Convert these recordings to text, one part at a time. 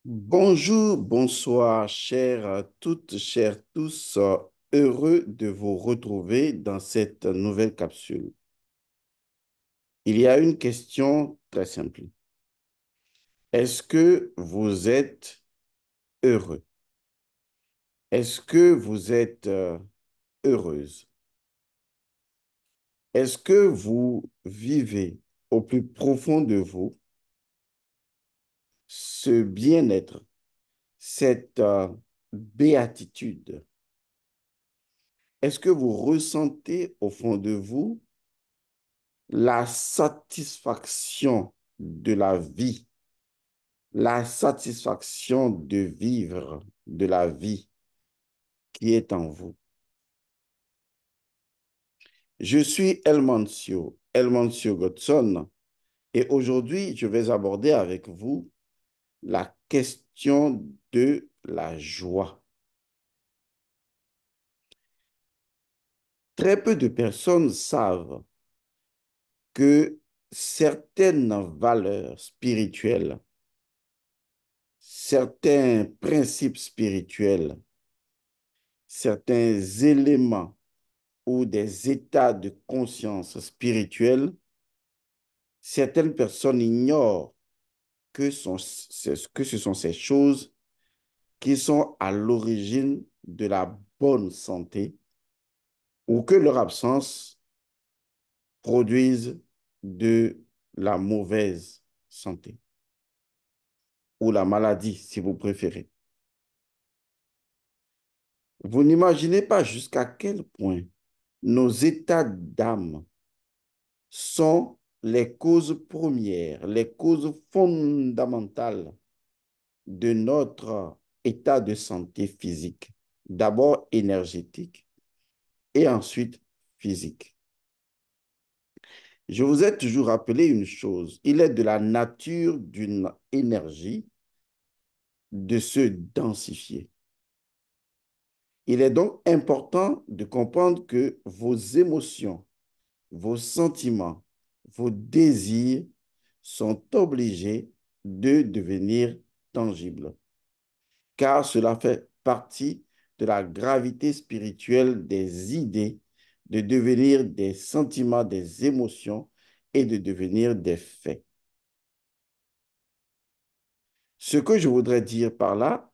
Bonjour, bonsoir, chères toutes, chers tous. Heureux de vous retrouver dans cette nouvelle capsule. Il y a une question très simple. Est-ce que vous êtes heureux? Est-ce que vous êtes heureuse? Est-ce que vous vivez au plus profond de vous ce bien-être, cette béatitude? Est-ce que vous ressentez au fond de vous la satisfaction de la vie, la satisfaction de vivre de la vie qui est en vous? Je suis Elmancio Godson, et aujourd'hui, je vais aborder avec vous la question de la joie. Très peu de personnes savent que certaines valeurs spirituelles, certains principes spirituels, certains éléments ou des états de conscience spirituelle, certaines personnes ignorent que ce sont ces choses qui sont à l'origine de la bonne santé ou que leur absence produise de la mauvaise santé ou la maladie, si vous préférez. Vous n'imaginez pas jusqu'à quel point nos états d'âme sont les causes premières, les causes fondamentales de notre état de santé physique. D'abord énergétique et ensuite physique. Je vous ai toujours rappelé une chose, il est de la nature d'une énergie de se densifier. Il est donc important de comprendre que vos émotions, vos sentiments, vos désirs sont obligés de devenir tangibles, car cela fait partie de la gravité spirituelle des idées, de devenir des sentiments, des émotions et de devenir des faits. Ce que je voudrais dire par là,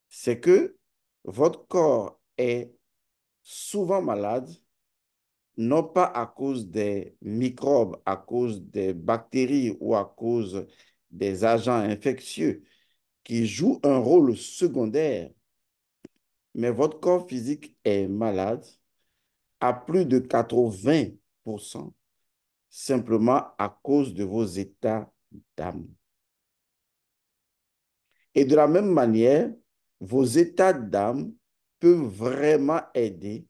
c'est que votre corps est souvent malade, non pas à cause des microbes, à cause des bactéries ou à cause des agents infectieux qui jouent un rôle secondaire, mais votre corps physique est malade à plus de 80% simplement à cause de vos états d'âme. Et de la même manière, vos états d'âme peuvent vraiment aider,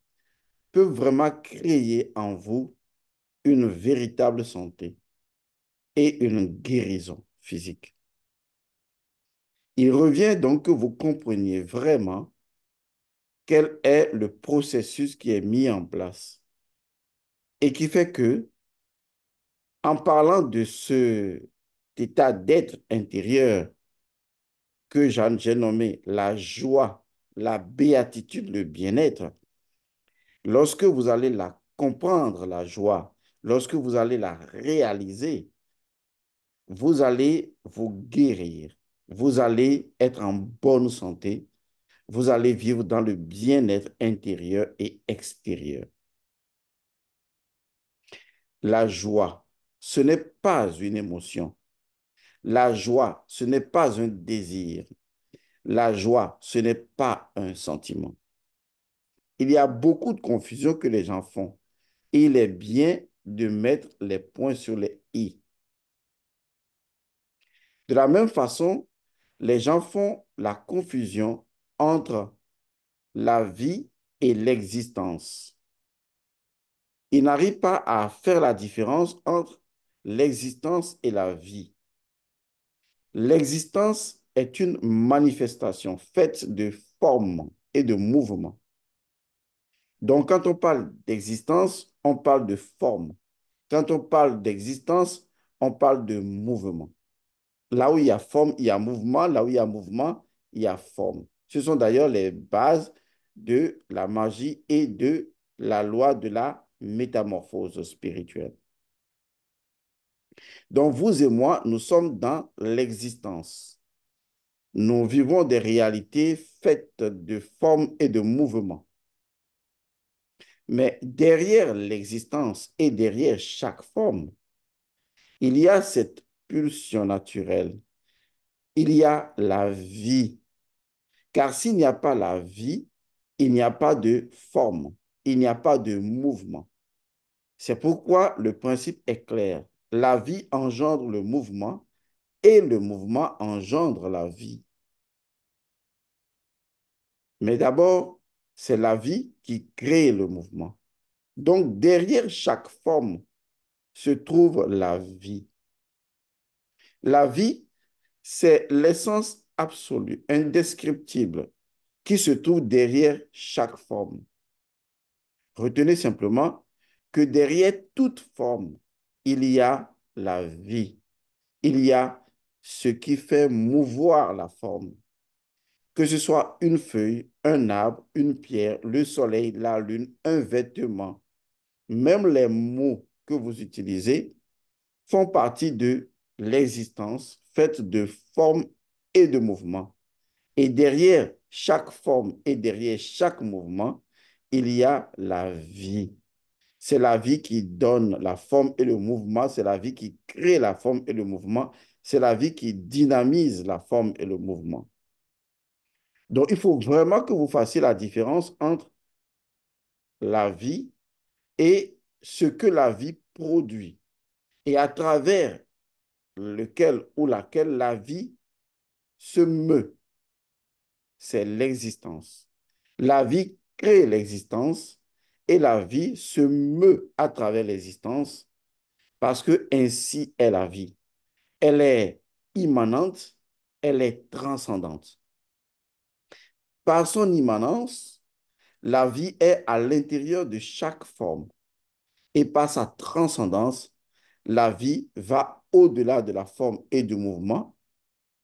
peuvent vraiment créer en vous une véritable santé et une guérison physique. Il revient donc que vous compreniez vraiment quel est le processus qui est mis en place et qui fait que, en parlant de cet état d'être intérieur que j'ai nommé la joie, la béatitude, le bien-être, lorsque vous allez la comprendre, la joie, lorsque vous allez la réaliser, vous allez vous guérir, vous allez être en bonne santé, vous allez vivre dans le bien-être intérieur et extérieur. La joie, ce n'est pas une émotion. La joie, ce n'est pas un désir. La joie, ce n'est pas un sentiment. Il y a beaucoup de confusion que les gens font. Et il est bien de mettre les points sur les i. De la même façon, les gens font la confusion entre la vie et l'existence. Ils n'arrivent pas à faire la différence entre l'existence et la vie. L'existence est une manifestation faite de formes et de mouvements. Donc, quand on parle d'existence, on parle de forme. Quand on parle d'existence, on parle de mouvement. Là où il y a forme, il y a mouvement. Là où il y a mouvement, il y a forme. Ce sont d'ailleurs les bases de la magie et de la loi de la métamorphose spirituelle. Donc, vous et moi, nous sommes dans l'existence. Nous vivons des réalités faites de formes et de mouvements. Mais derrière l'existence et derrière chaque forme, il y a cette pulsion naturelle. Il y a la vie. Car s'il n'y a pas la vie, il n'y a pas de forme, il n'y a pas de mouvement. C'est pourquoi le principe est clair. La vie engendre le mouvement et le mouvement engendre la vie. Mais d'abord, c'est la vie qui crée le mouvement. Donc, derrière chaque forme se trouve la vie. La vie, c'est l'essence absolue, indescriptible, qui se trouve derrière chaque forme. Retenez simplement que derrière toute forme, il y a la vie. Il y a ce qui fait mouvoir la forme. Que ce soit une feuille, un arbre, une pierre, le soleil, la lune, un vêtement, même les mots que vous utilisez font partie de l'existence faite de formes et de mouvements. Et derrière chaque forme et derrière chaque mouvement, il y a la vie. C'est la vie qui donne la forme et le mouvement, c'est la vie qui crée la forme et le mouvement, c'est la vie qui dynamise la forme et le mouvement. Donc, il faut vraiment que vous fassiez la différence entre la vie et ce que la vie produit et à travers lequel ou laquelle la vie se meut. C'est l'existence. La vie crée l'existence et la vie se meut à travers l'existence parce que ainsi est la vie. Elle est immanente, elle est transcendante. Par son immanence, la vie est à l'intérieur de chaque forme et par sa transcendance, la vie va au-delà de la forme et du mouvement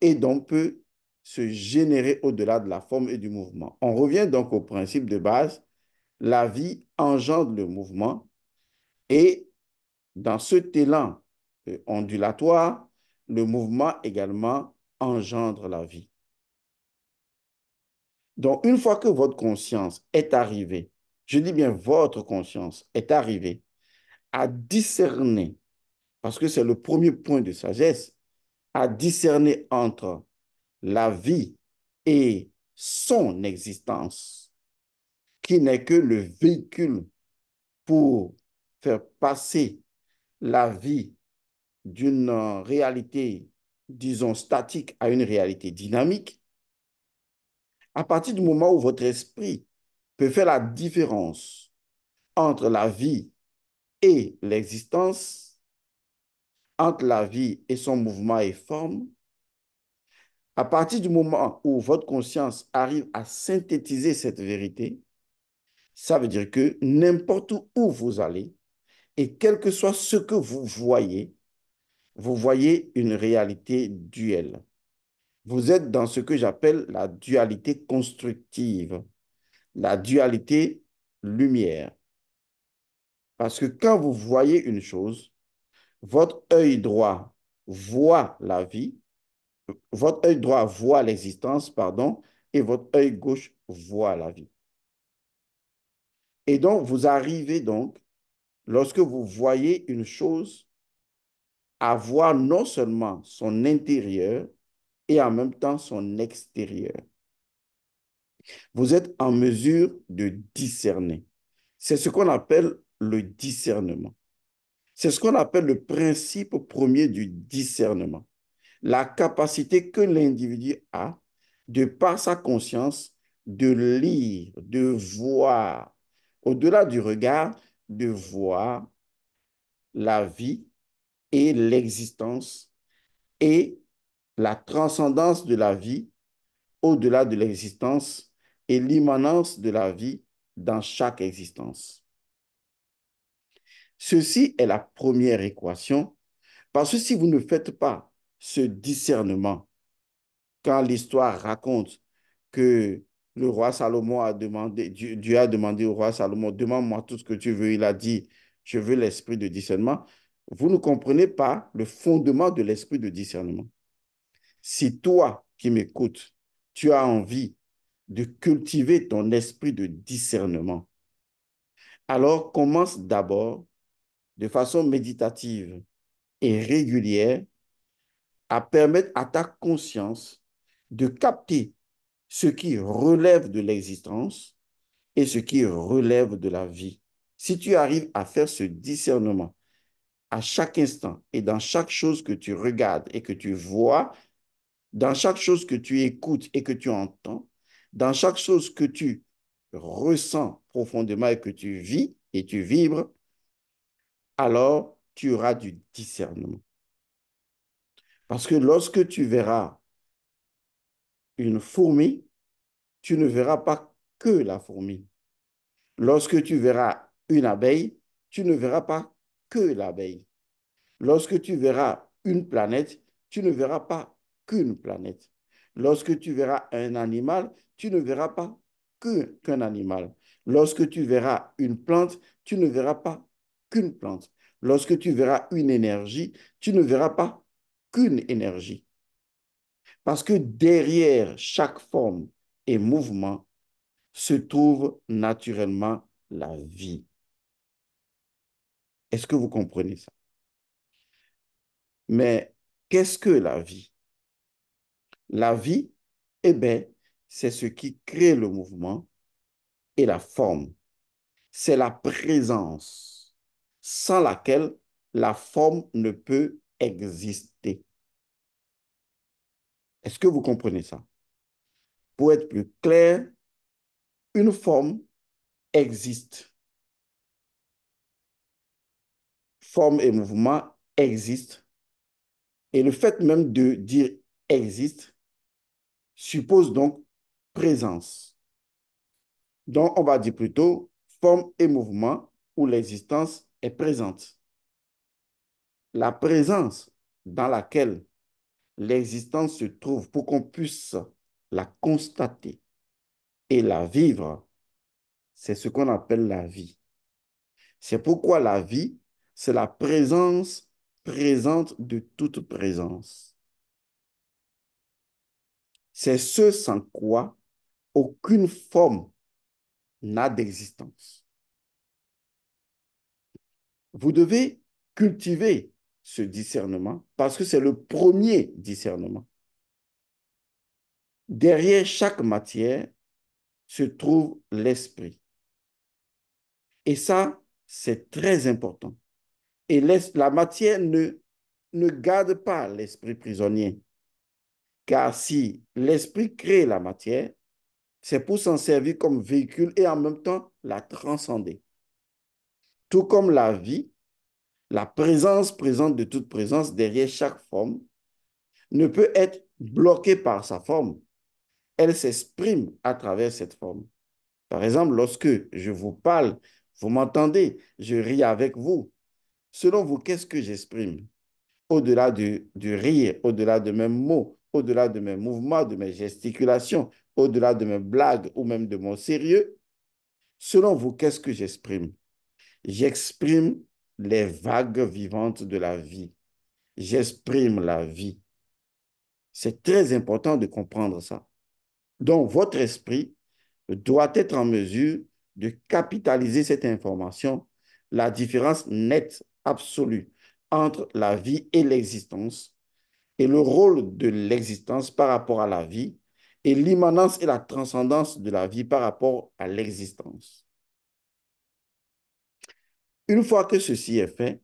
et donc peut se générer au-delà de la forme et du mouvement. On revient donc au principe de base, la vie engendre le mouvement et dans cet élan ondulatoire, le mouvement également engendre la vie. Donc, une fois que votre conscience est arrivée, je dis bien votre conscience est arrivée à discerner, parce que c'est le premier point de sagesse, à discerner entre la vie et son existence, qui n'est que le véhicule pour faire passer la vie d'une réalité, disons, statique à une réalité dynamique, à partir du moment où votre esprit peut faire la différence entre la vie et l'existence, entre la vie et son mouvement et forme, à partir du moment où votre conscience arrive à synthétiser cette vérité, ça veut dire que n'importe où vous allez, et quel que soit ce que vous voyez une réalité duelle. Vous êtes dans ce que j'appelle la dualité constructive, la dualité lumière. Parce que quand vous voyez une chose, votre œil droit voit la vie, votre œil droit voit l'existence, pardon, et votre œil gauche voit la vie. Et donc, vous arrivez donc, lorsque vous voyez une chose, à voir non seulement son intérieur et en même temps son extérieur. Vous êtes en mesure de discerner. C'est ce qu'on appelle le discernement. C'est ce qu'on appelle le principe premier du discernement. La capacité que l'individu a, de par sa conscience, de lire, de voir, au-delà du regard, de voir la vie et l'existence et la transcendance de la vie au-delà de l'existence et l'immanence de la vie dans chaque existence. Ceci est la première équation, parce que si vous ne faites pas ce discernement quand l'histoire raconte que le roi Salomon a demandé, Dieu a demandé au roi Salomon, demande-moi tout ce que tu veux. Il a dit, je veux l'esprit de discernement. Vous ne comprenez pas le fondement de l'esprit de discernement. Si toi qui m'écoutes, tu as envie de cultiver ton esprit de discernement, alors commence d'abord de façon méditative et régulière à permettre à ta conscience de capter ce qui relève de l'existence et ce qui relève de la vie. Si tu arrives à faire ce discernement à chaque instant et dans chaque chose que tu regardes et que tu vois, dans chaque chose que tu écoutes et que tu entends, dans chaque chose que tu ressens profondément et que tu vis et tu vibres, alors tu auras du discernement. Parce que lorsque tu verras une fourmi, tu ne verras pas que la fourmi. Lorsque tu verras une abeille, tu ne verras pas que l'abeille. Lorsque tu verras une planète, tu ne verras pas qu'une planète. Lorsque tu verras un animal, tu ne verras pas qu'un animal. Lorsque tu verras une plante, tu ne verras pas qu'une plante. Lorsque tu verras une énergie, tu ne verras pas qu'une énergie. Parce que derrière chaque forme et mouvement se trouve naturellement la vie. Est-ce que vous comprenez ça? Mais qu'est-ce que la vie? La vie, eh bien, c'est ce qui crée le mouvement et la forme. C'est la présence sans laquelle la forme ne peut exister. Est-ce que vous comprenez ça? Pour être plus clair, une forme existe. Forme et mouvement existent. Et le fait même de dire existe suppose donc présence. Donc, on va dire plutôt forme et mouvement où l'existence est présente. La présence dans laquelle l'existence se trouve pour qu'on puisse la constater et la vivre, c'est ce qu'on appelle la vie. C'est pourquoi la vie, c'est la présence présente de toute présence. C'est ce sans quoi aucune forme n'a d'existence. Vous devez cultiver ce discernement parce que c'est le premier discernement. Derrière chaque matière se trouve l'esprit. Et ça, c'est très important. Et la matière ne garde pas l'esprit prisonnier. Car si l'esprit crée la matière, c'est pour s'en servir comme véhicule et en même temps la transcender. Tout comme la vie, la présence présente de toute présence derrière chaque forme ne peut être bloquée par sa forme. Elle s'exprime à travers cette forme. Par exemple, lorsque je vous parle, vous m'entendez, je ris avec vous. Selon vous, qu'est-ce que j'exprime? Au-delà du rire, au-delà de mes mots, au-delà de mes mouvements, de mes gesticulations, au-delà de mes blagues ou même de mon sérieux, selon vous, qu'est-ce que j'exprime? J'exprime les vagues vivantes de la vie. J'exprime la vie. C'est très important de comprendre ça. Donc, votre esprit doit être en mesure de capitaliser cette information, la différence nette, absolue entre la vie et l'existence, et le rôle de l'existence par rapport à la vie, et l'immanence et la transcendance de la vie par rapport à l'existence. Une fois que ceci est fait,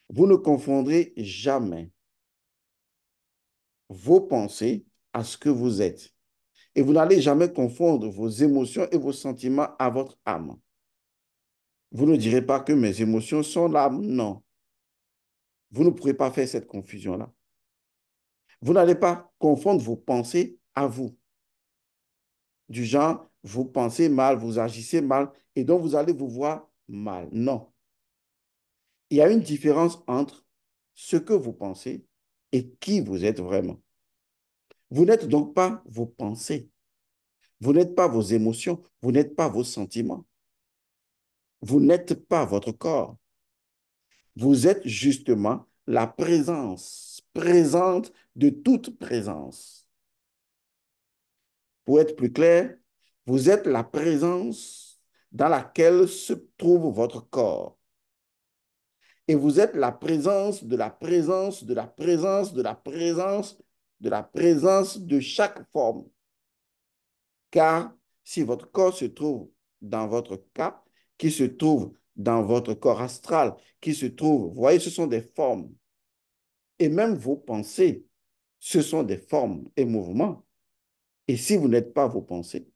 vous ne confondrez jamais vos pensées à ce que vous êtes. Et vous n'allez jamais confondre vos émotions et vos sentiments à votre âme. Vous ne direz pas que mes émotions sont l'âme. Non. Vous ne pourrez pas faire cette confusion-là. Vous n'allez pas confondre vos pensées à vous. Du genre, vous pensez mal, vous agissez mal, et donc vous allez vous voir mal. Non. Il y a une différence entre ce que vous pensez et qui vous êtes vraiment. Vous n'êtes donc pas vos pensées, vous n'êtes pas vos émotions, vous n'êtes pas vos sentiments, vous n'êtes pas votre corps. Vous êtes justement la présence, présente de toute présence. Pour être plus clair, vous êtes la présence dans laquelle se trouve votre corps. Et vous êtes la présence de la présence de la présence de la présence de la présence de chaque forme. Car si votre corps se trouve dans votre cap, qui se trouve dans votre corps astral, qui se trouve, vous voyez, ce sont des formes. Et même vos pensées, ce sont des formes et mouvements. Et si vous n'êtes pas vos pensées,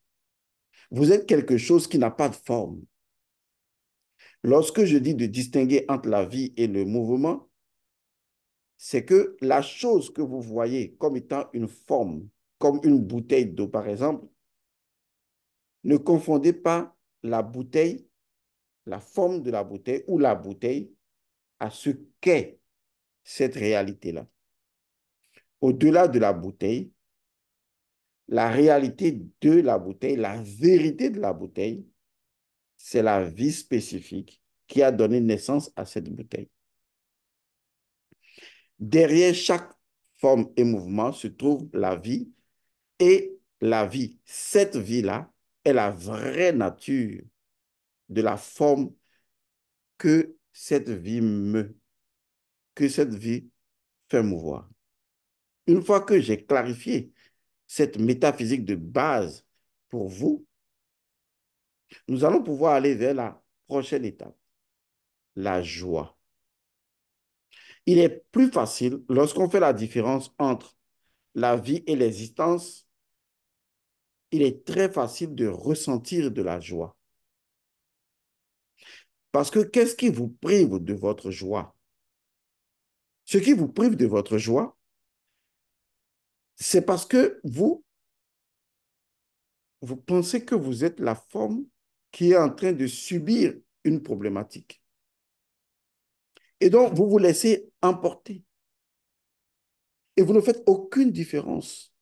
vous êtes quelque chose qui n'a pas de forme. Lorsque je dis de distinguer entre la vie et le mouvement, c'est que la chose que vous voyez comme étant une forme, comme une bouteille d'eau par exemple, ne confondez pas la bouteille, la forme de la bouteille ou la bouteille à ce qu'est cette réalité-là. Au-delà de la bouteille, la réalité de la bouteille, la vérité de la bouteille, c'est la vie spécifique qui a donné naissance à cette bouteille. Derrière chaque forme et mouvement se trouve la vie et la vie. Cette vie-là est la vraie nature de la forme que cette vie que cette vie fait mouvoir. Une fois que j'ai clarifié cette métaphysique de base pour vous, nous allons pouvoir aller vers la prochaine étape, la joie. Il est plus facile lorsqu'on fait la différence entre la vie et l'existence. Il est très facile de ressentir de la joie. Parce que qu'est-ce qui vous prive de votre joie? Ce qui vous prive de votre joie, c'est parce que vous pensez que vous êtes la forme qui est en train de subir une problématique. Et donc, vous vous laissez emporter. Et vous ne faites aucune différence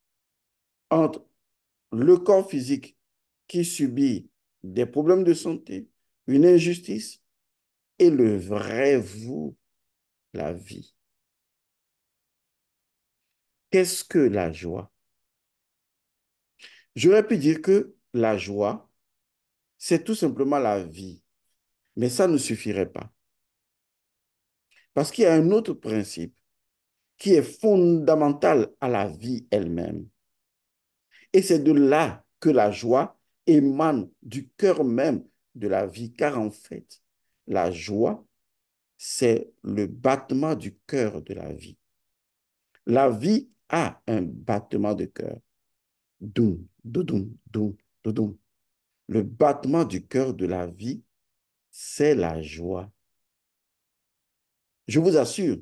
entre le corps physique qui subit des problèmes de santé, une injustice, et le vrai vous, la vie. Qu'est-ce que la joie? J'aurais pu dire que la joie, c'est tout simplement la vie. Mais ça ne suffirait pas. Parce qu'il y a un autre principe qui est fondamental à la vie elle-même. Et c'est de là que la joie émane du cœur même de la vie. Car en fait, la joie, c'est le battement du cœur de la vie. La vie a un battement de cœur. Doum, doudoum, doum, doudoum. Le battement du cœur de la vie, c'est la joie. Je vous assure,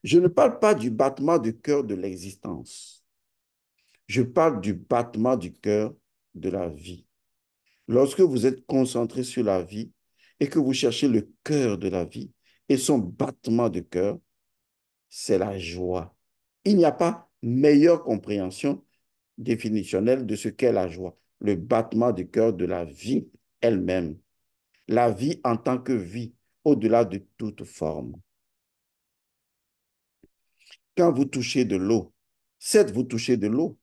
je ne parle pas du battement du cœur de l'existence. Je parle du battement du cœur de la vie. Lorsque vous êtes concentré sur la vie et que vous cherchez le cœur de la vie et son battement de cœur, c'est la joie. Il n'y a pas meilleure compréhension définitionnelle de ce qu'est la joie. Le battement du cœur de la vie elle-même. La vie en tant que vie, au-delà de toute forme. Quand vous touchez de l'eau, certes, vous touchez de l'eau,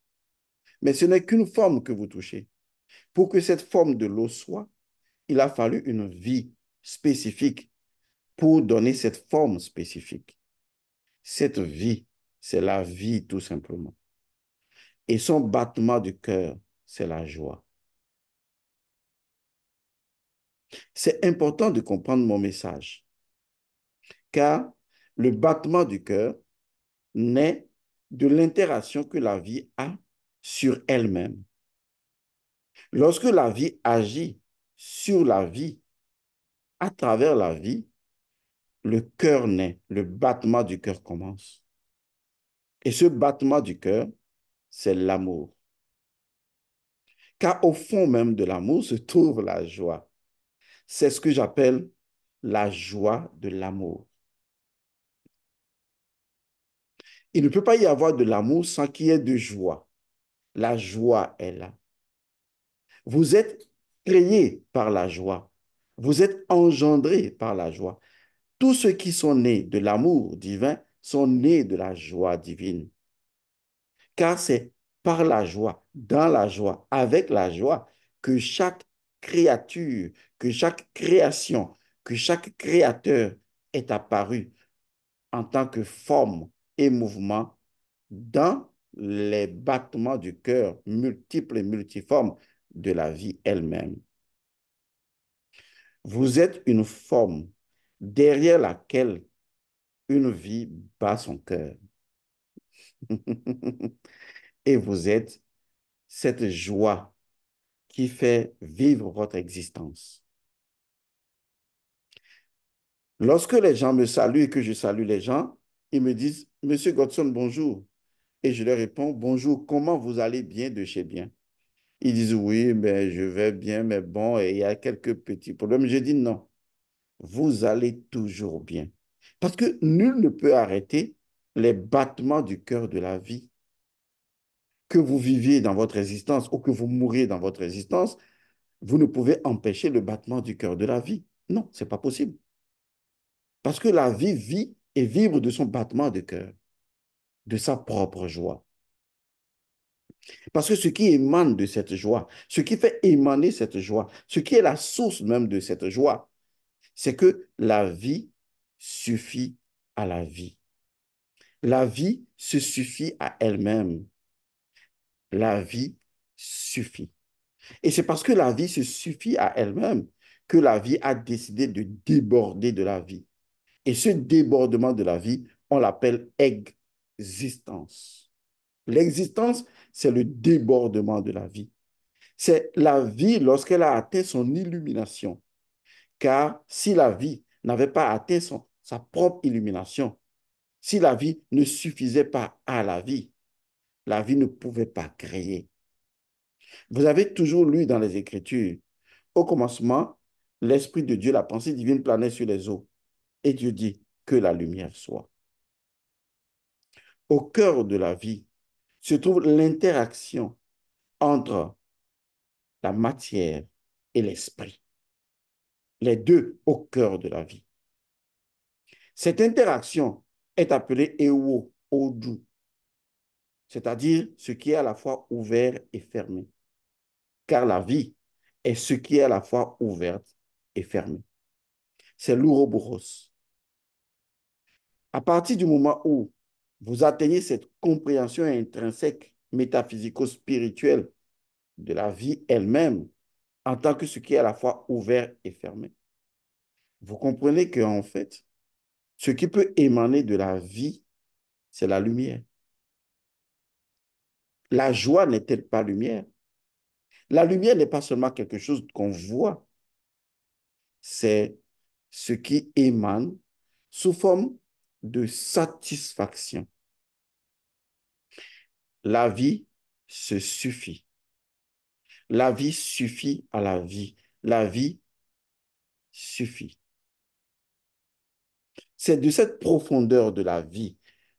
mais ce n'est qu'une forme que vous touchez. Pour que cette forme de l'eau soit, il a fallu une vie spécifique pour donner cette forme spécifique. Cette vie, c'est la vie tout simplement. Et son battement du cœur, c'est la joie. C'est important de comprendre mon message, car le battement du cœur naît de l'interaction que la vie a sur elle-même. Lorsque la vie agit sur la vie, à travers la vie, le cœur naît, le battement du cœur commence. Et ce battement du cœur, c'est l'amour. Car au fond même de l'amour se trouve la joie. C'est ce que j'appelle la joie de l'amour. Il ne peut pas y avoir de l'amour sans qu'il y ait de joie. La joie est là. Vous êtes créé par la joie. Vous êtes engendré par la joie. Tous ceux qui sont nés de l'amour divin sont nés de la joie divine. Car c'est par la joie, dans la joie, avec la joie, que chaque créature, que chaque création, que chaque créateur est apparu en tant que forme et mouvement dans les battements du cœur multiples et multiformes de la vie elle-même. Vous êtes une forme derrière laquelle une vie bat son cœur. Et vous êtes cette joie qui fait vivre votre existence. Lorsque les gens me saluent et que je salue les gens, ils me disent, Monsieur Godson, bonjour. Et je leur réponds, bonjour, comment vous allez bien de chez bien? Ils disent, oui, mais je vais bien, mais bon, et il y a quelques petits problèmes. Je dis, non, vous allez toujours bien. Parce que nul ne peut arrêter les battements du cœur de la vie. Que vous viviez dans votre existence ou que vous mouriez dans votre existence, vous ne pouvez empêcher le battement du cœur de la vie. Non, ce n'est pas possible. Parce que la vie vit et vibre de son battement de cœur, de sa propre joie. Parce que ce qui émane de cette joie, ce qui fait émaner cette joie, ce qui est la source même de cette joie, c'est que la vie suffit à la vie. La vie se suffit à elle-même. La vie suffit. Et c'est parce que la vie se suffit à elle-même que la vie a décidé de déborder de la vie. Et ce débordement de la vie, on l'appelle existence. L'existence, c'est le débordement de la vie. C'est la vie lorsqu'elle a atteint son illumination. Car si la vie n'avait pas atteint sa propre illumination, si la vie ne suffisait pas à la vie ne pouvait pas créer. Vous avez toujours lu dans les Écritures, au commencement, l'Esprit de Dieu, la pensée divine planait sur les eaux. Et Dieu dit que la lumière soit. Au cœur de la vie se trouve l'interaction entre la matière et l'esprit. Les deux au cœur de la vie. Cette interaction est appelée Ewo Odu, c'est-à-dire ce qui est à la fois ouvert et fermé. Car la vie est ce qui est à la fois ouverte et fermée. C'est l'Ouroboros. À partir du moment où vous atteignez cette compréhension intrinsèque, métaphysico-spirituelle de la vie elle-même, en tant que ce qui est à la fois ouvert et fermé, vous comprenez qu'en fait, ce qui peut émaner de la vie, c'est la lumière. La joie n'est-elle pas lumière? La lumière n'est pas seulement quelque chose qu'on voit, c'est ce qui émane sous forme de satisfaction. La vie se suffit. La vie suffit à la vie. La vie suffit. C'est de cette profondeur de la vie,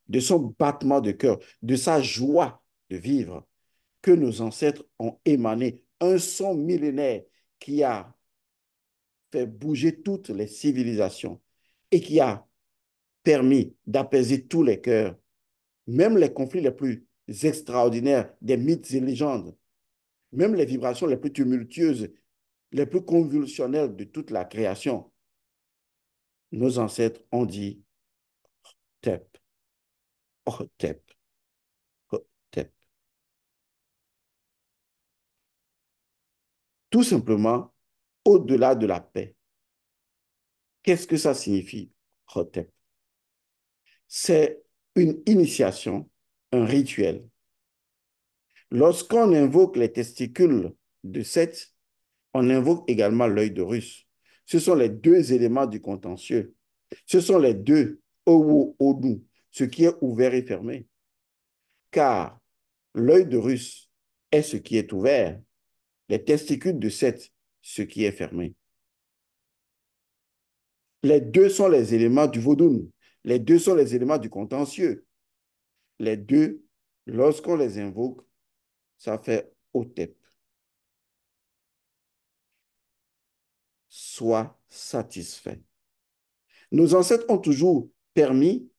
de son battement de cœur, de sa joie de vivre, que nos ancêtres ont émané un son millénaire qui a fait bouger toutes les civilisations et qui a permis d'apaiser tous les cœurs, même les conflits les plus extraordinaires des mythes et légendes, même les vibrations les plus tumultueuses, les plus convulsionnelles de toute la création. Nos ancêtres ont dit Tep, oh Tep, oh Tep. Tout simplement, au-delà de la paix. Qu'est-ce que ça signifie, Hotep? C'est une initiation, un rituel. Lorsqu'on invoque les testicules de Seth, on invoque également l'œil de Russe. Ce sont les deux éléments du contentieux. Ce sont les deux Owo Odu, ce qui est ouvert et fermé. Car l'œil de Russe est ce qui est ouvert, les testicules de Seth, ce qui est fermé. Les deux sont les éléments du vaudou. Les deux sont les éléments du contentieux. Les deux, lorsqu'on les invoque, ça fait Otep. Sois satisfait. Nos ancêtres ont toujours permis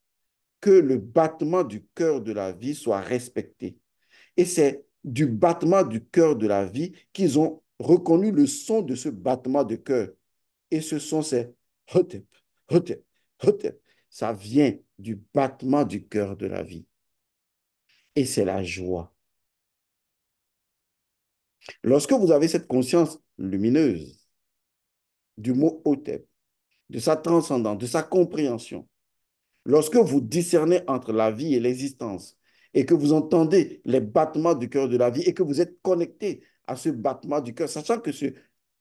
que le battement du cœur de la vie soit respecté. Et c'est du battement du cœur de la vie qu'ils ont reconnu le son de ce battement de cœur. Et ce son, c'est Hotep, Hotep, Hotep. Ça vient du battement du cœur de la vie. Et c'est la joie. Lorsque vous avez cette conscience lumineuse du mot Hotep, de sa transcendance, de sa compréhension, lorsque vous discernez entre la vie et l'existence et que vous entendez les battements du cœur de la vie et que vous êtes connecté à ce battement du cœur, sachant que ce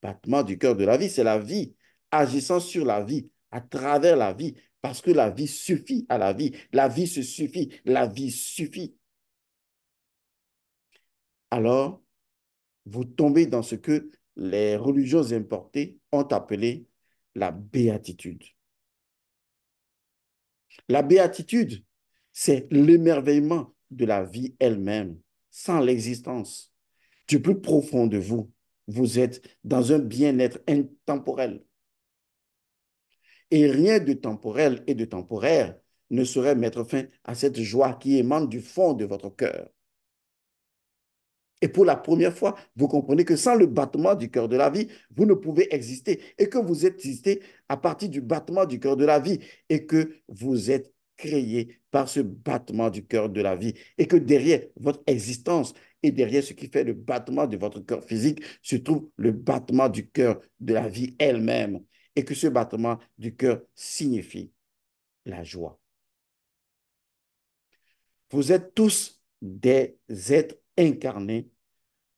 battement du cœur de la vie, c'est la vie agissant sur la vie, à travers la vie, parce que la vie suffit à la vie. La vie se suffit, la vie suffit. Alors, vous tombez dans ce que les religions importées ont appelé la béatitude. La béatitude, c'est l'émerveillement de la vie elle-même, sans l'existence. Du plus profond de vous, vous êtes dans un bien-être intemporel. Et rien de temporel et de temporaire ne saurait mettre fin à cette joie qui émane du fond de votre cœur. Et pour la première fois, vous comprenez que sans le battement du cœur de la vie, vous ne pouvez exister et que vous existez à partir du battement du cœur de la vie et que vous êtes créé par ce battement du cœur de la vie et que derrière votre existence et derrière ce qui fait le battement de votre cœur physique se trouve le battement du cœur de la vie elle-même et que ce battement du cœur signifie la joie. Vous êtes tous des êtres incarnés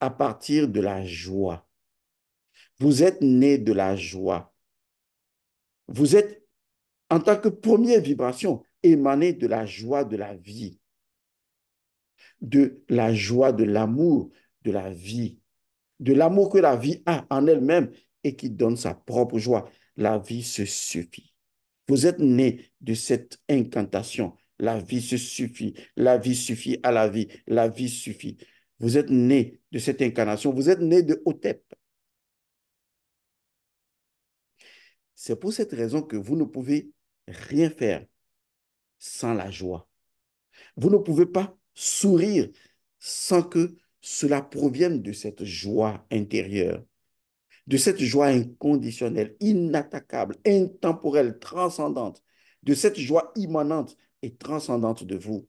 à partir de la joie. Vous êtes nés de la joie. Vous êtes, en tant que première vibration, émané de la joie de la vie, de la joie de l'amour de la vie, de l'amour que la vie a en elle-même et qui donne sa propre joie. La vie se suffit. Vous êtes nés de cette incantation. La vie se suffit. La vie suffit à la vie. La vie suffit. Vous êtes nés de cette incarnation. Vous êtes nés de Hotep. C'est pour cette raison que vous ne pouvez rien faire sans la joie. Vous ne pouvez pas sourire sans que cela provienne de cette joie intérieure, de cette joie inconditionnelle, inattaquable, intemporelle, transcendante, de cette joie immanente et transcendante de vous.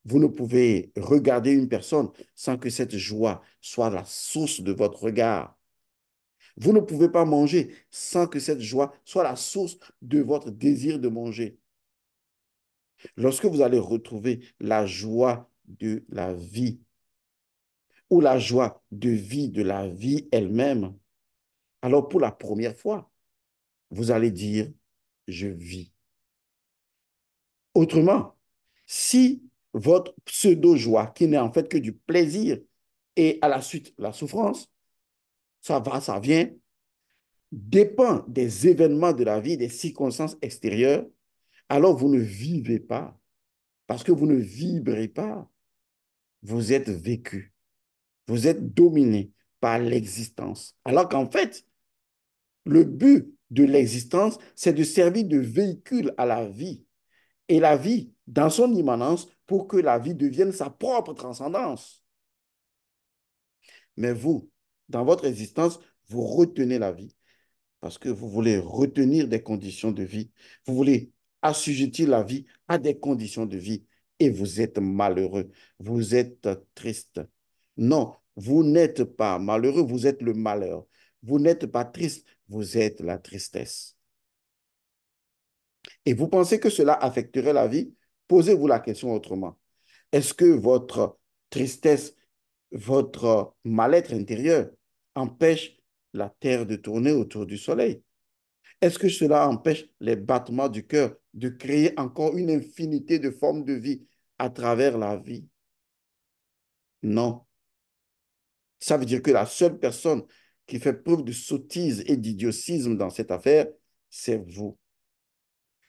Vous ne pouvez regarder une personne sans que cette joie soit la source de votre regard. Vous ne pouvez pas manger sans que cette joie soit la source de votre désir de manger. Lorsque vous allez retrouver la joie de la vie ou la joie de vie de la vie elle-même, alors pour la première fois, vous allez dire, je vis. Autrement, si votre pseudo-joie, qui n'est en fait que du plaisir, et à la suite la souffrance, ça va, ça vient, dépend des événements de la vie, des circonstances extérieures, alors vous ne vivez pas, parce que vous ne vibrez pas, vous êtes vécu, vous êtes dominé par l'existence. Alors qu'en fait, le but de l'existence, c'est de servir de véhicule à la vie. Et la vie, dans son immanence, pour que la vie devienne sa propre transcendance. Mais vous, dans votre existence, vous retenez la vie parce que vous voulez retenir des conditions de vie. Vous voulez assujettir la vie à des conditions de vie et vous êtes malheureux. Vous êtes triste. Non, vous n'êtes pas malheureux, vous êtes le malheur. Vous n'êtes pas triste, vous êtes la tristesse. Et vous pensez que cela affecterait la vie? Posez-vous la question autrement. Est-ce que votre tristesse, votre mal-être intérieur empêche la Terre de tourner autour du Soleil? Est-ce que cela empêche les battements du cœur de créer encore une infinité de formes de vie à travers la vie? Non. Ça veut dire que la seule personne qui fait preuve de sottise et d'idiotisme dans cette affaire, c'est vous.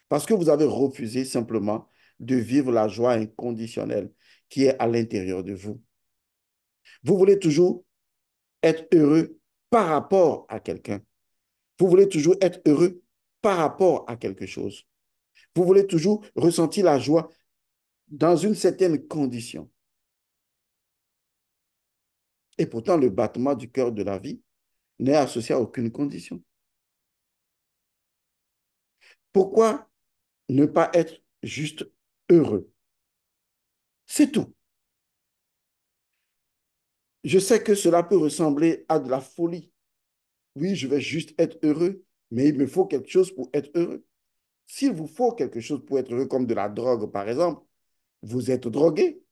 Parce que vous avez refusé simplement de vivre la joie inconditionnelle qui est à l'intérieur de vous. Vous voulez toujours être heureux par rapport à quelqu'un. Vous voulez toujours être heureux par rapport à quelque chose. Vous voulez toujours ressentir la joie dans une certaine condition. Et pourtant, le battement du cœur de la vie n'est associé à aucune condition. Pourquoi ne pas être juste heureux? C'est tout. Je sais que cela peut ressembler à de la folie. Oui, je vais juste être heureux, mais il me faut quelque chose pour être heureux. S'il vous faut quelque chose pour être heureux, comme de la drogue, par exemple, vous êtes drogué.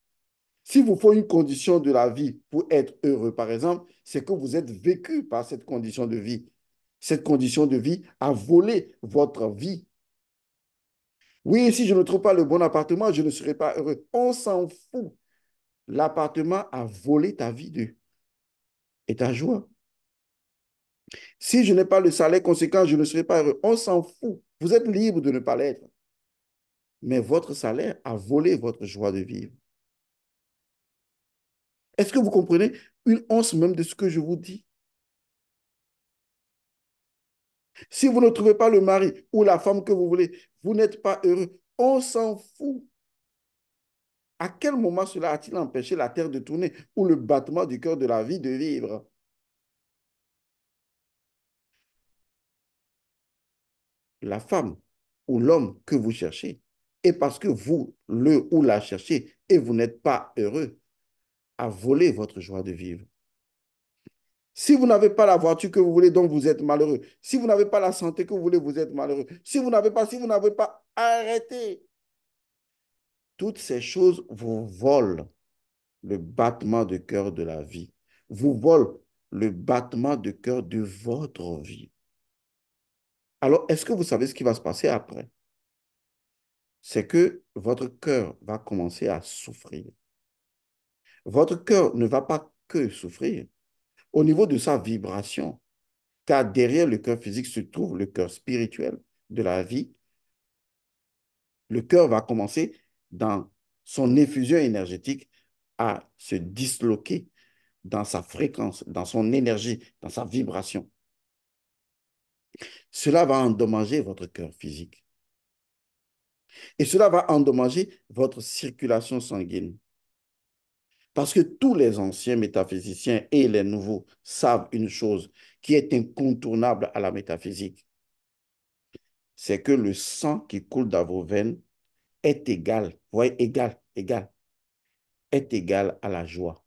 S'il vous faut une condition de la vie pour être heureux, par exemple, c'est que vous êtes vécu par cette condition de vie. Cette condition de vie a volé votre vie. Oui, si je ne trouve pas le bon appartement, je ne serai pas heureux. On s'en fout. L'appartement a volé ta vie et ta joie. Si je n'ai pas le salaire conséquent, je ne serai pas heureux. On s'en fout. Vous êtes libre de ne pas l'être. Mais votre salaire a volé votre joie de vivre. Est-ce que vous comprenez une once même de ce que je vous dis? Si vous ne trouvez pas le mari ou la femme que vous voulez, vous n'êtes pas heureux. On s'en fout. À quel moment cela a-t-il empêché la terre de tourner ou le battement du cœur de la vie de vivre? La femme ou l'homme que vous cherchez. Et parce que vous le ou la cherchez et vous n'êtes pas heureux, a volé votre joie de vivre. Si vous n'avez pas la voiture que vous voulez, donc vous êtes malheureux. Si vous n'avez pas la santé que vous voulez, vous êtes malheureux. Si vous n'avez pas, arrêtez. Toutes ces choses vous volent le battement de cœur de la vie. Vous volent le battement de cœur de votre vie. Alors, est-ce que vous savez ce qui va se passer après? C'est que votre cœur va commencer à souffrir. Votre cœur ne va pas que souffrir au niveau de sa vibration, car derrière le cœur physique se trouve le cœur spirituel de la vie. Le cœur va commencer dans son effusion énergétique à se disloquer dans sa fréquence, dans son énergie, dans sa vibration. Cela va endommager votre cœur physique. Et cela va endommager votre circulation sanguine. Parce que tous les anciens métaphysiciens et les nouveaux savent une chose qui est incontournable à la métaphysique, c'est que le sang qui coule dans vos veines est égal, vous voyez, est égal à la joie.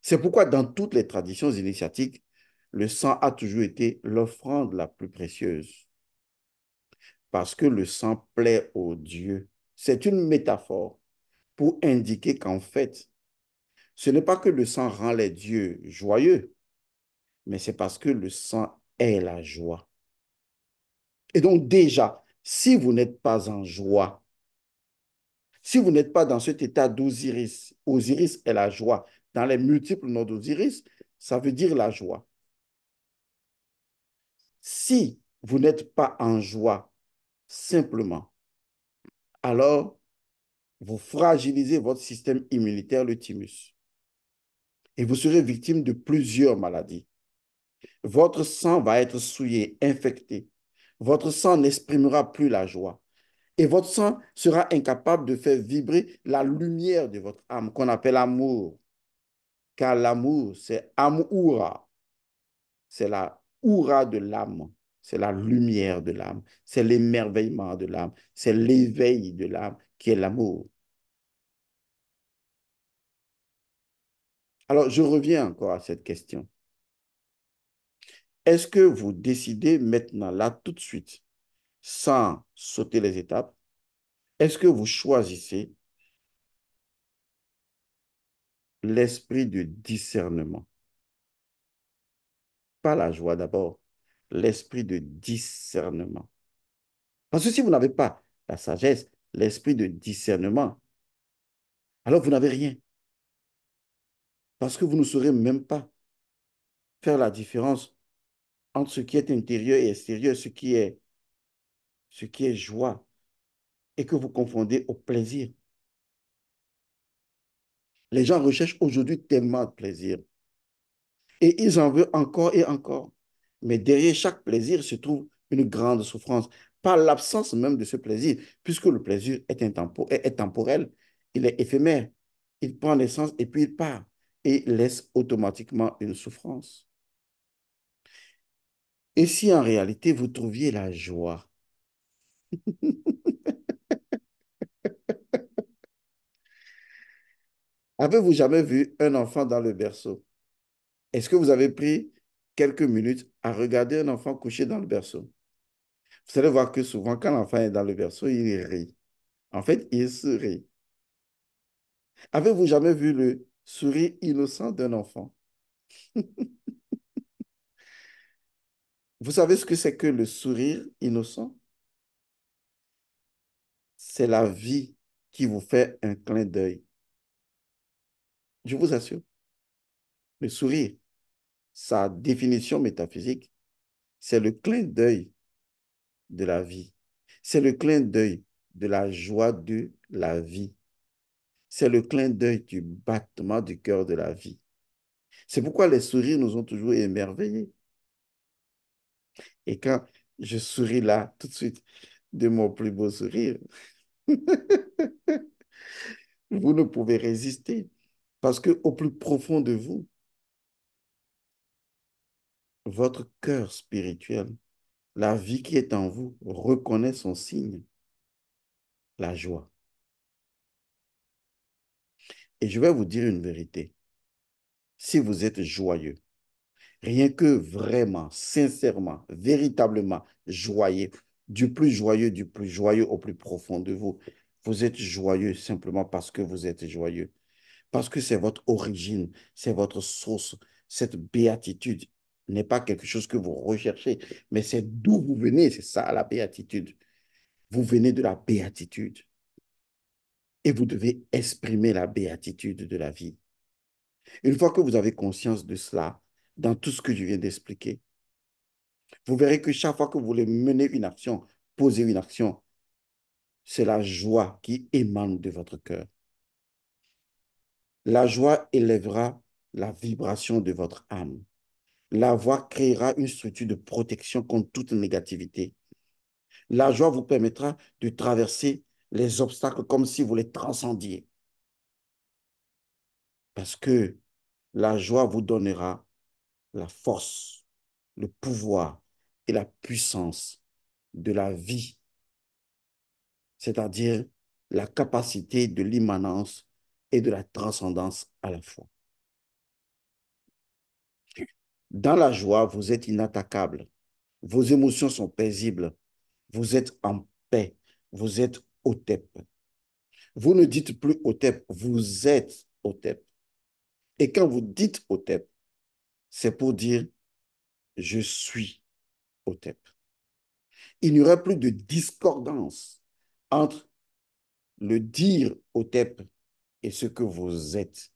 C'est pourquoi dans toutes les traditions initiatiques, le sang a toujours été l'offrande la plus précieuse. Parce que le sang plaît au Dieu. C'est une métaphore pour indiquer qu'en fait, ce n'est pas que le sang rend les dieux joyeux, mais c'est parce que le sang est la joie. Et donc déjà, si vous n'êtes pas en joie, si vous n'êtes pas dans cet état d'Osiris, Osiris est la joie, dans les multiples noms d'Osiris, ça veut dire la joie. Si vous n'êtes pas en joie, simplement, alors vous fragilisez votre système immunitaire, le thymus, et vous serez victime de plusieurs maladies. Votre sang va être souillé, infecté. Votre sang n'exprimera plus la joie. Et votre sang sera incapable de faire vibrer la lumière de votre âme, qu'on appelle amour. Car l'amour, c'est amoura. C'est la oura de l'âme. C'est la lumière de l'âme. C'est l'émerveillement de l'âme. C'est l'éveil de l'âme qui est l'amour. Alors, je reviens encore à cette question. Est-ce que vous décidez maintenant, là, tout de suite, sans sauter les étapes, est-ce que vous choisissez l'esprit de discernement? Pas la joie d'abord, l'esprit de discernement. Parce que si vous n'avez pas la sagesse, l'esprit de discernement, alors vous n'avez rien. Parce que vous ne saurez même pas faire la différence entre ce qui est intérieur et extérieur, ce qui est joie et que vous confondez au plaisir. Les gens recherchent aujourd'hui tellement de plaisir et ils en veulent encore et encore. Mais derrière chaque plaisir se trouve une grande souffrance, par l'absence même de ce plaisir, puisque le plaisir est temporel, il est éphémère, il prend naissance et puis il part et laisse automatiquement une souffrance. Et si en réalité vous trouviez la joie, avez-vous jamais vu un enfant dans le berceau? Est-ce que vous avez pris quelques minutes à regarder un enfant couché dans le berceau? Vous allez voir que souvent, quand l'enfant est dans le berceau, il rit. En fait, il sourit. Avez-vous jamais vu le sourire innocent d'un enfant? Vous savez ce que c'est que le sourire innocent? C'est la vie qui vous fait un clin d'œil. Je vous assure, le sourire, sa définition métaphysique, c'est le clin d'œil de la vie. C'est le clin d'œil de la joie de la vie. C'est le clin d'œil du battement du cœur de la vie. C'est pourquoi les sourires nous ont toujours émerveillés. Et quand je souris là, tout de suite, de mon plus beau sourire, vous ne pouvez résister. Parce que au plus profond de vous, votre cœur spirituel, la vie qui est en vous, reconnaît son signe, la joie. Et je vais vous dire une vérité. Si vous êtes joyeux, rien que vraiment, sincèrement, véritablement joyeux, du plus joyeux au plus profond de vous, vous êtes joyeux simplement parce que vous êtes joyeux. Parce que c'est votre origine, c'est votre source. Cette béatitude n'est pas quelque chose que vous recherchez, mais c'est d'où vous venez, c'est ça la béatitude. Vous venez de la béatitude et vous devez exprimer la béatitude de la vie. Une fois que vous avez conscience de cela, dans tout ce que je viens d'expliquer, vous verrez que chaque fois que vous voulez mener une action, poser une action, c'est la joie qui émane de votre cœur. La joie élèvera la vibration de votre âme. La joie créera une structure de protection contre toute négativité. La joie vous permettra de traverser les obstacles comme si vous les transcendiez. Parce que la joie vous donnera la force, le pouvoir et la puissance de la vie, c'est-à-dire la capacité de l'immanence et de la transcendance à la fois. Dans la joie, vous êtes inattaquable. Vos émotions sont paisibles. Vous êtes en paix. Vous êtes OTEP. Vous ne dites plus OTEP, vous êtes OTEP. Et quand vous dites OTEP, c'est pour dire je suis OTEP. Il n'y aura plus de discordance entre le dire OTEP et ce que vous êtes.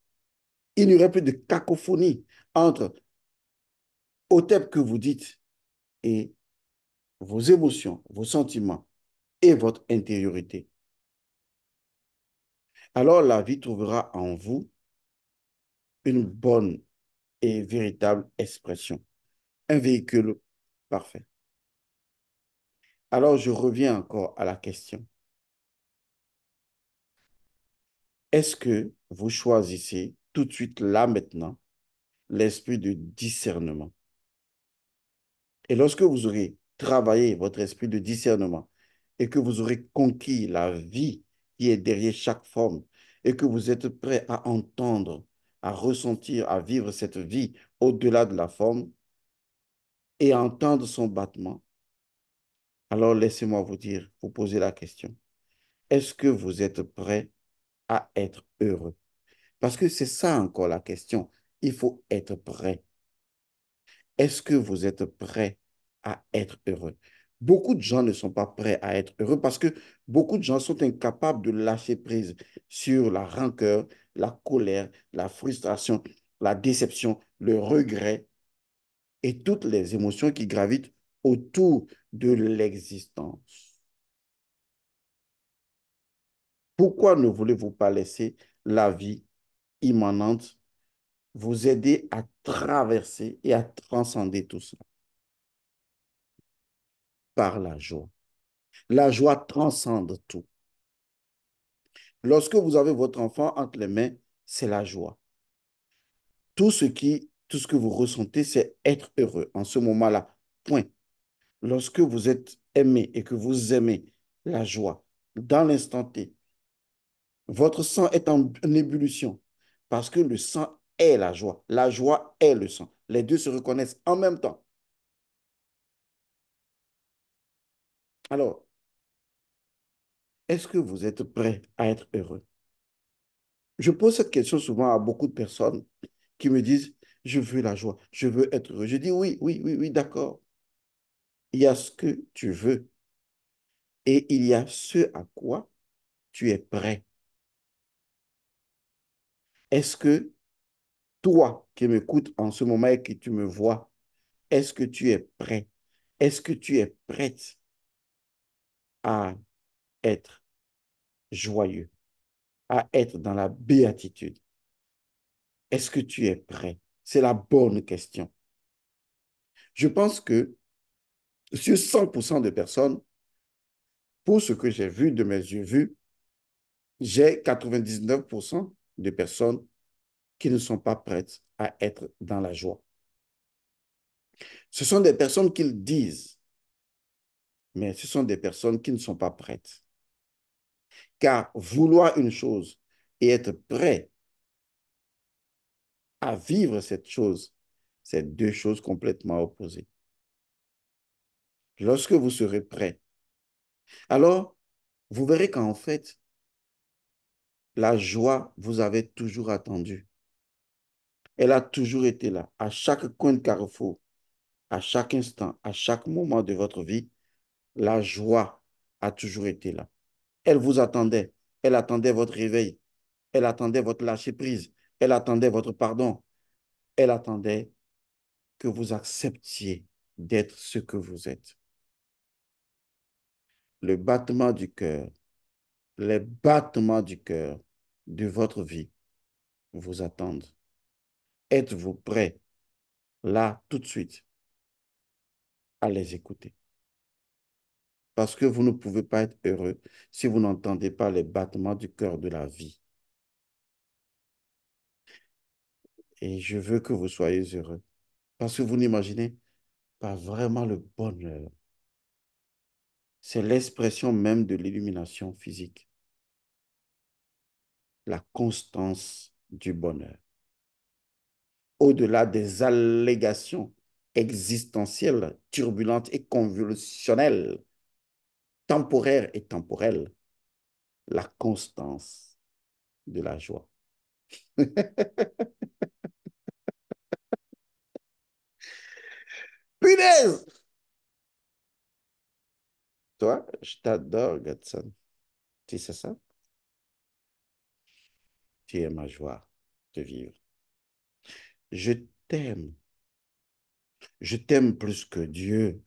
Il n'y aurait plus de cacophonie entre OTEP que vous dites et vos émotions, vos sentiments et votre intériorité. Alors la vie trouvera en vous une bonne et véritable expression, un véhicule parfait. Alors je reviens encore à la question. Est-ce que vous choisissez tout de suite, là maintenant, l'esprit de discernement? Et lorsque vous aurez travaillé votre esprit de discernement et que vous aurez conquis la vie qui est derrière chaque forme et que vous êtes prêt à entendre, à ressentir, à vivre cette vie au-delà de la forme et à entendre son battement, alors laissez-moi vous dire, vous poser la question. Est-ce que vous êtes prêt à être heureux? Parce que c'est ça encore la question. Il faut être prêt. Est-ce que vous êtes prêt à être heureux? Beaucoup de gens ne sont pas prêts à être heureux parce que beaucoup de gens sont incapables de lâcher prise sur la rancœur, la colère, la frustration, la déception, le regret et toutes les émotions qui gravitent autour de l'existence. Pourquoi ne voulez-vous pas laisser la vie immanente vous aider à traverser et à transcender tout ça par la joie? La joie transcende tout. Lorsque vous avez votre enfant entre les mains, c'est la joie. Tout ce que vous ressentez, c'est être heureux en ce moment-là. Point. Lorsque vous êtes aimé et que vous aimez la joie, dans l'instant T, votre sang est en ébullition parce que le sang est la joie. La joie est le sang. Les deux se reconnaissent en même temps. Alors, est-ce que vous êtes prêt à être heureux? Je pose cette question souvent à beaucoup de personnes qui me disent, je veux la joie, je veux être heureux. Je dis oui, oui, oui, oui, d'accord. Il y a ce que tu veux et il y a ce à quoi tu es prêt. Est-ce que toi qui m'écoutes en ce moment et que tu me vois, est-ce que tu es prêt? Est-ce que tu es prête à être joyeux, à être dans la béatitude? Est-ce que tu es prêt? C'est la bonne question. Je pense que sur 100% de personnes, pour ce que j'ai vu de mes yeux vus, j'ai 99% de personnes qui ne sont pas prêtes à être dans la joie. Ce sont des personnes qui le disent, mais ce sont des personnes qui ne sont pas prêtes. Car vouloir une chose et être prêt à vivre cette chose, c'est deux choses complètement opposées. Lorsque vous serez prêt, alors vous verrez qu'en fait, la joie vous avait toujours attendu. Elle a toujours été là, à chaque coin de carrefour, à chaque instant, à chaque moment de votre vie, la joie a toujours été là. Elle vous attendait. Elle attendait votre réveil. Elle attendait votre lâcher-prise. Elle attendait votre pardon. Elle attendait que vous acceptiez d'être ce que vous êtes. Le battement du cœur, les battements du cœur de votre vie vous attendent. Êtes-vous prêt, là, tout de suite, à les écouter? Parce que vous ne pouvez pas être heureux si vous n'entendez pas les battements du cœur de la vie. Et je veux que vous soyez heureux. Parce que vous n'imaginez pas vraiment le bonheur. C'est l'expression même de l'illumination physique, la constance du bonheur. Au-delà des allégations existentielles, turbulentes et convulsionnelles, temporaires et temporelles, la constance de la joie. Punaise! Toi, je t'adore, Gatson. Tu sais ça? Tu es ma joie de vivre. Je t'aime. Je t'aime plus que Dieu.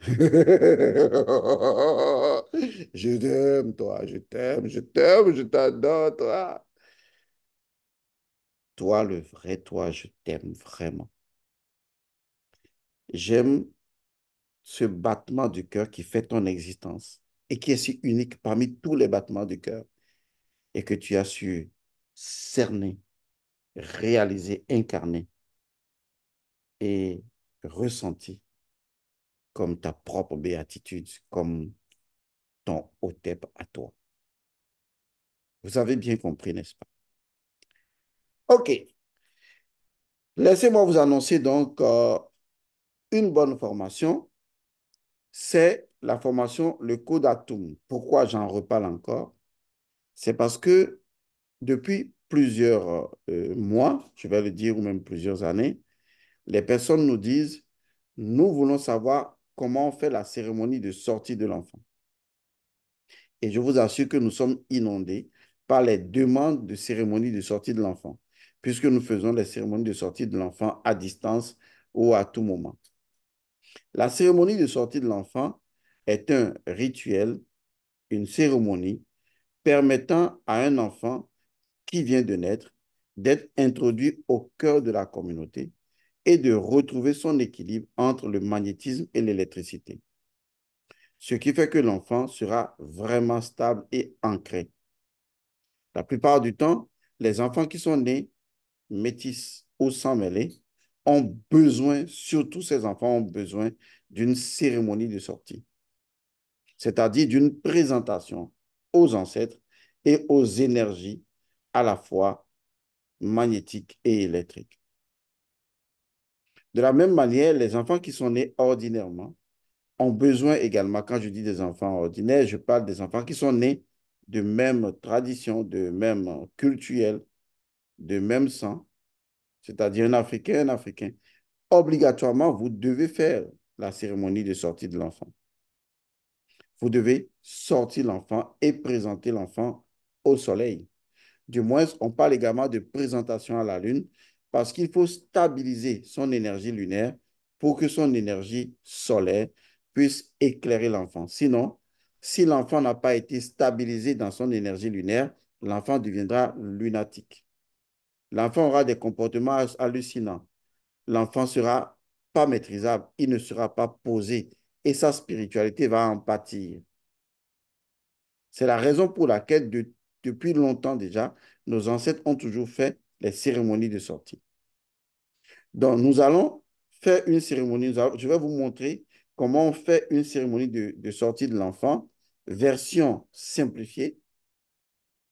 Je t'aime, toi. Je t'aime, je t'aime, je t'adore, toi. Toi, le vrai toi, je t'aime vraiment. J'aime ce battement du cœur qui fait ton existence et qui est si unique parmi tous les battements du cœur et que tu as su cerner, réaliser, incarner et ressentir comme ta propre béatitude, comme ton hôtep à toi. Vous avez bien compris, n'est-ce pas? OK. Laissez-moi vous annoncer donc une bonne formation. C'est la formation Le Code Atum. Pourquoi j'en reparle encore? C'est parce que depuis plusieurs mois, je vais le dire, ou même plusieurs années, les personnes nous disent, nous voulons savoir comment on fait la cérémonie de sortie de l'enfant. Et je vous assure que nous sommes inondés par les demandes de cérémonie de sortie de l'enfant, puisque nous faisons les cérémonies de sortie de l'enfant à distance ou à tout moment. La cérémonie de sortie de l'enfant est un rituel, une cérémonie permettant à un enfant qui vient de naître d'être introduit au cœur de la communauté et de retrouver son équilibre entre le magnétisme et l'électricité. Ce qui fait que l'enfant sera vraiment stable et ancré. La plupart du temps, les enfants qui sont nés métis ou sans mêlés ont besoin, surtout ces enfants ont besoin d'une cérémonie de sortie, c'est-à-dire d'une présentation aux ancêtres et aux énergies à la fois magnétiques et électriques. De la même manière, les enfants qui sont nés ordinairement ont besoin également, quand je dis des enfants ordinaires, je parle des enfants qui sont nés de même tradition, de même culturel, de même sang, c'est-à-dire un Africain. Obligatoirement, vous devez faire la cérémonie de sortie de l'enfant. Vous devez sortir l'enfant et présenter l'enfant au soleil. Du moins, on parle également de présentation à la Lune parce qu'il faut stabiliser son énergie lunaire pour que son énergie solaire puisse éclairer l'enfant. Sinon, si l'enfant n'a pas été stabilisé dans son énergie lunaire, l'enfant deviendra lunatique. L'enfant aura des comportements hallucinants. L'enfant sera pas maîtrisable, il ne sera pas posé et sa spiritualité va en pâtir. C'est la raison pour laquelle, depuis longtemps déjà, nos ancêtres ont toujours fait les cérémonies de sortie. Donc, nous allons faire une cérémonie. Je vais vous montrer comment on fait une cérémonie de sortie de l'enfant, version simplifiée.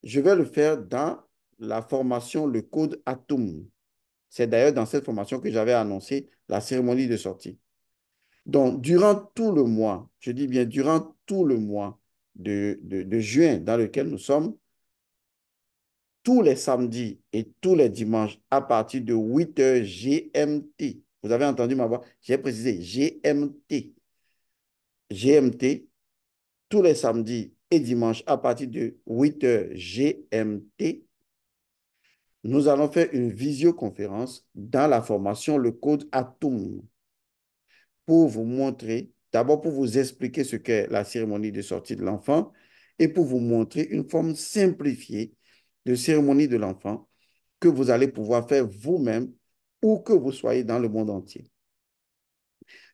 Je vais le faire dans la formation Le Code Atum. C'est d'ailleurs dans cette formation que j'avais annoncé la cérémonie de sortie. Donc, durant tout le mois, je dis bien durant tout le mois de juin dans lequel nous sommes, tous les samedis et tous les dimanches à partir de 8 h GMT. Vous avez entendu ma voix? J'ai précisé GMT. GMT, tous les samedis et dimanches à partir de 8 h GMT, nous allons faire une visioconférence dans la formation Le Code Atum pour vous montrer, d'abord pour vous expliquer ce qu'est la cérémonie de sortie de l'enfant et pour vous montrer une forme simplifiée de cérémonie de l'enfant que vous allez pouvoir faire vous-même où que vous soyez dans le monde entier.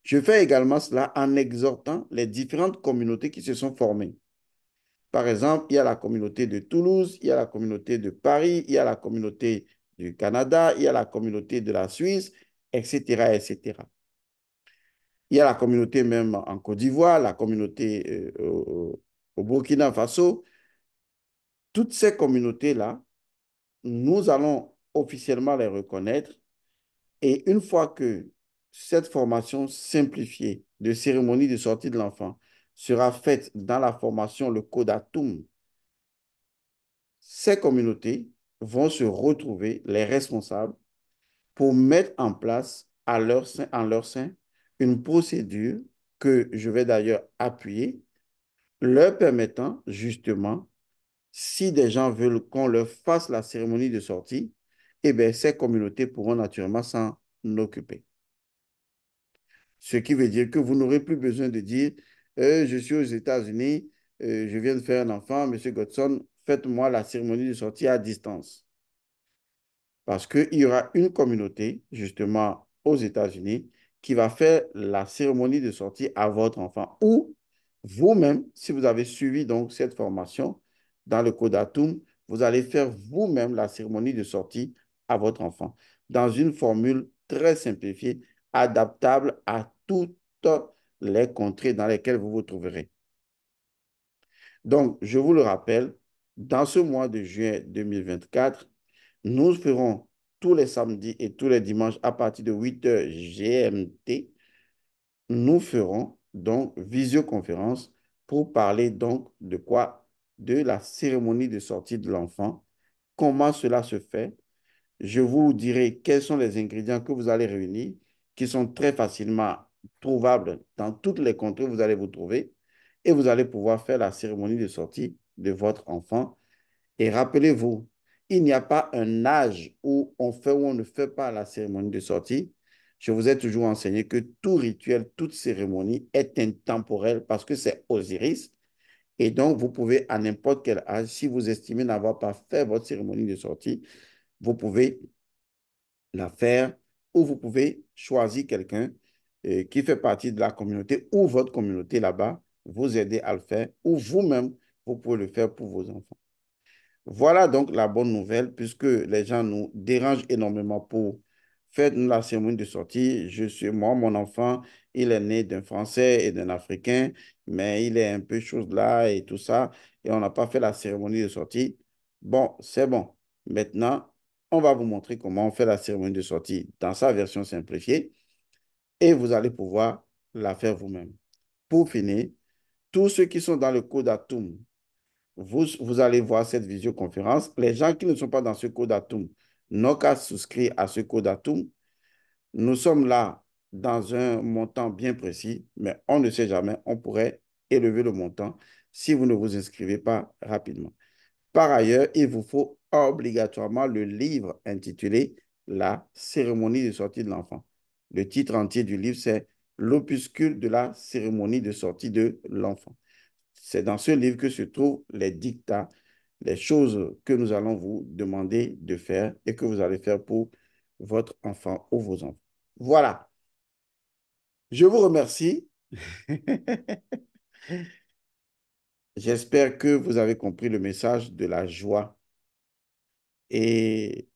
Je fais également cela en exhortant les différentes communautés qui se sont formées. Par exemple, il y a la communauté de Toulouse, il y a la communauté de Paris, il y a la communauté du Canada, il y a la communauté de la Suisse, etc., etc. Il y a la communauté même en Côte d'Ivoire, la communauté au Burkina Faso. Toutes ces communautés-là, nous allons officiellement les reconnaître. Et une fois que cette formation simplifiée de cérémonie de sortie de l'enfant sera faite dans la formation Le Code Atum, ces communautés vont se retrouver les responsables pour mettre en place en leur sein une procédure que je vais d'ailleurs appuyer, leur permettant justement, si des gens veulent qu'on leur fasse la cérémonie de sortie, eh bien, ces communautés pourront naturellement s'en occuper. Ce qui veut dire que vous n'aurez plus besoin de dire je suis aux États-Unis, je viens de faire un enfant, Monsieur Godson, faites-moi la cérémonie de sortie à distance. Parce qu'il y aura une communauté, justement, aux États-Unis, qui va faire la cérémonie de sortie à votre enfant. Ou vous-même, si vous avez suivi donc cette formation dans le Codatum, vous allez faire vous-même la cérémonie de sortie à votre enfant dans une formule très simplifiée, adaptable à toutes les contrées dans lesquelles vous vous trouverez. Donc, je vous le rappelle, dans ce mois de juin 2024, nous ferons tous les samedis et tous les dimanches à partir de 8 h GMT, nous ferons donc visioconférence pour parler donc de quoi? De la cérémonie de sortie de l'enfant, comment cela se fait. Je vous dirai quels sont les ingrédients que vous allez réunir, qui sont très facilement trouvables dans toutes les contrées où vous allez vous trouver, et vous allez pouvoir faire la cérémonie de sortie de votre enfant. Et rappelez-vous, il n'y a pas un âge où on fait ou on ne fait pas la cérémonie de sortie. Je vous ai toujours enseigné que tout rituel, toute cérémonie est intemporelle parce que c'est Osiris. Et donc, vous pouvez, à n'importe quel âge, si vous estimez n'avoir pas fait votre cérémonie de sortie, vous pouvez la faire ou vous pouvez choisir quelqu'un qui fait partie de la communauté ou votre communauté là-bas, vous aider à le faire ou vous-même, vous pouvez le faire pour vos enfants. Voilà donc la bonne nouvelle, puisque les gens nous dérangent énormément pour faire la cérémonie de sortie. Je suis moi, mon enfant, il est né d'un Français et d'un Africain, mais il est un peu chose là et tout ça, et on n'a pas fait la cérémonie de sortie. Bon, c'est bon. Maintenant, on va vous montrer comment on fait la cérémonie de sortie dans sa version simplifiée, et vous allez pouvoir la faire vous-même. Pour finir, tous ceux qui sont dans le code ATOM, vous allez voir cette visioconférence. Les gens qui ne sont pas dans ce code ATOM n'ont qu'à souscrire à ce code ATOM. Nous sommes là dans un montant bien précis, mais on ne sait jamais, on pourrait élever le montant si vous ne vous inscrivez pas rapidement. Par ailleurs, il vous faut obligatoirement le livre intitulé La cérémonie de sortie de l'enfant. Le titre entier du livre, c'est L'opuscule de la cérémonie de sortie de l'enfant. C'est dans ce livre que se trouvent les dictats, les choses que nous allons vous demander de faire et que vous allez faire pour votre enfant ou vos enfants. Voilà. Je vous remercie. J'espère que vous avez compris le message de la joie. Et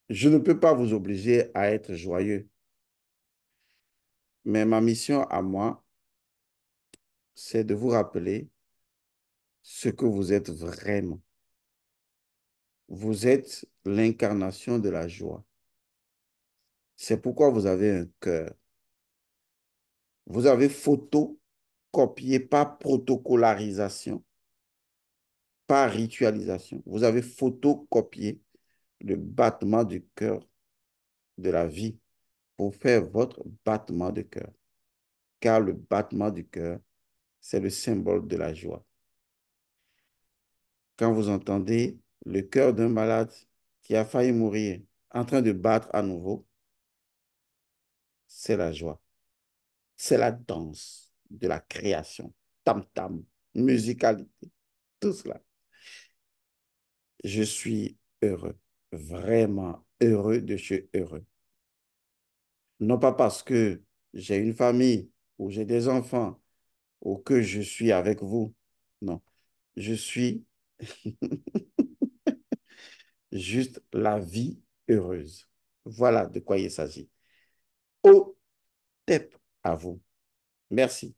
je ne peux pas vous obliger à être joyeux. Mais ma mission à moi, c'est de vous rappeler ce que vous êtes vraiment. Vous êtes l'incarnation de la joie. C'est pourquoi vous avez un cœur. Vous avez photocopié par protocolarisation, par ritualisation. Vous avez photocopié le battement du cœur de la vie pour faire votre battement de cœur. Car le battement du cœur, c'est le symbole de la joie. Quand vous entendez le cœur d'un malade qui a failli mourir en train de battre à nouveau, c'est la joie. C'est la danse de la création. Tam-tam, musicalité, tout cela. Je suis heureux, vraiment heureux de chez heureux. Non pas parce que j'ai une famille ou j'ai des enfants ou que je suis avec vous. Non, je suis juste la vie heureuse. Voilà de quoi il s'agit. Au TEP à vous. Merci.